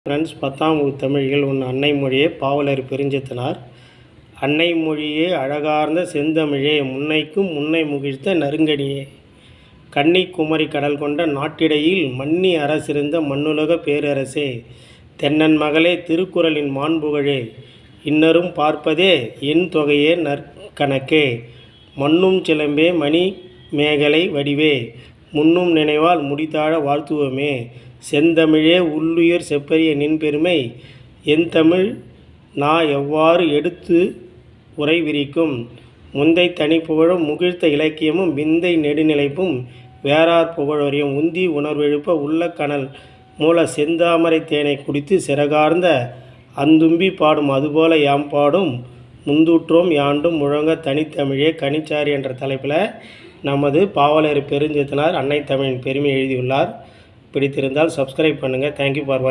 Friends, 10ஆம் வகுப்பு தமிழ் இயல் 1 அன்னை மொழியே பாவலர் பெருஞ்சித்தனார். அன்னை மொழியே அழகார்ந்த செந்தமிழே, முன்னைக்கும் முன்னை முகிழ்த்த நறுங்கனியே, கன்னி குமரி கடல் கொண்ட நாட்டிடையில் மன்னி அரசிருந்த மண்ணுலக பேரரசே, தென்னன் மகளே திருக்குறளின் மாண்புகழே, இன்னரும் பார்ப்பதே என் தொகையே நற்கணக்கே, மன்னும் சிலம்பே மணி மேகலை வடிவே, முன்னும் நினைவால் முடித்தாழ வாழ்த்துவமே, செந்தமிழே உள்ளுயிர் செப்பரிய நின் பெருமை, என் தமிழ் நா எவ்வாறு எடுத்து உரை விரிக்கும், முந்தை தனி புகழும் முகிழ்த்த இலக்கியமும் விந்தை நெடுநிலைப்பும் வேறார் புகழறியும் உந்தி உணர்வெழுப்ப உள்ள கனல் மூல செந்தாமரை தேனை குடித்து சிறகார்ந்த அந்தும்பி பாடும் அதுபோல யாம் பாடும் முந்தூற்றோம் யாண்டும் முழங்க தனித்தமிழே கனிச்சாறு என்ற தலைப்பில் நமது பாவலர் பெருஞ்சித்தனார் அன்னை தமிழின் பெருமை எழுதியுள்ளார். பிடித்திருந்தால் சப்ஸ்கிரைப் பண்ணுங்கள். தேங்க்யூ ஃபார் வாட்சிங்.